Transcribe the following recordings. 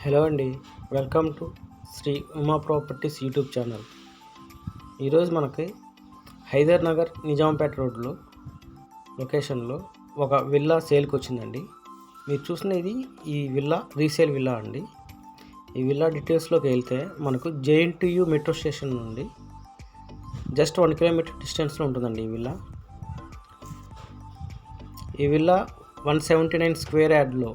Hello అండి. Welcome to Shri Uma properties YouTube channel. ఈరోజు మనకి హైదర్ నగర్ నిజాంపేట రోడ్లో లొకేషన్లో ఒక విల్లా సేల్కి వచ్చిందండి. మీరు చూసిన ఈ విల్లా రీసేల్ విల్లా అండి. ఈ విల్లా డీటెయిల్స్లోకి వెళ్తే మనకు జేఎన్టీయూ మెట్రో స్టేషన్ నుండి జస్ట్ 1 కిలోమీటర్ డిస్టెన్స్లో ఉంటుందండి ఈ విల్లా 179 స్క్వేర్ యార్డ్లో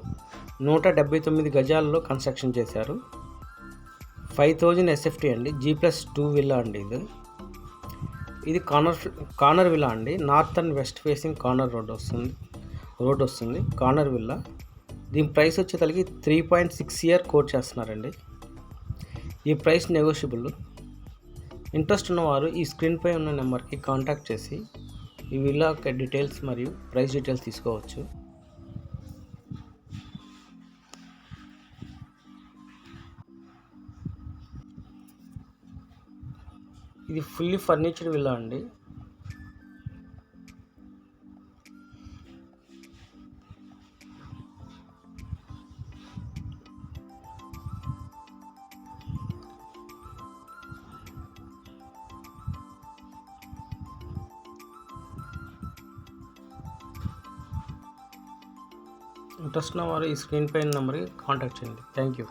179 గజాల్లో కన్స్ట్రక్షన్ చేశారు. 5000 ఎస్ఎఫ్టీ అండి. G+2 విల్లా అండి. ఇది కార్నర్ విల్లా అండి. North and west facing corner road వస్తుంది కార్నర్ విల్లా. దీని ప్రైస్ వచ్చేసరికి 3.6 ఇయర్ కోట్ చేస్తున్నారండి. ఈ ప్రైస్ నెగోషియబుల్. ఇంట్రెస్ట్ ఉన్నవారు ఈ స్క్రీన్పై ఉన్న నెంబర్కి కాంటాక్ట్ చేసి ఈ విల్లా డీటెయిల్స్ మరియు ప్రైస్ డీటెయిల్స్ తీసుకోవచ్చు. ఇది ఫుల్లీ ఫర్నిచర్డ్ విల్లా అండి. ఇంట్రెస్ట్ ఉన్న వారు ఈ స్క్రీన్ పైన నెంబర్కి కాంటాక్ట్ చేయండి. Thank you.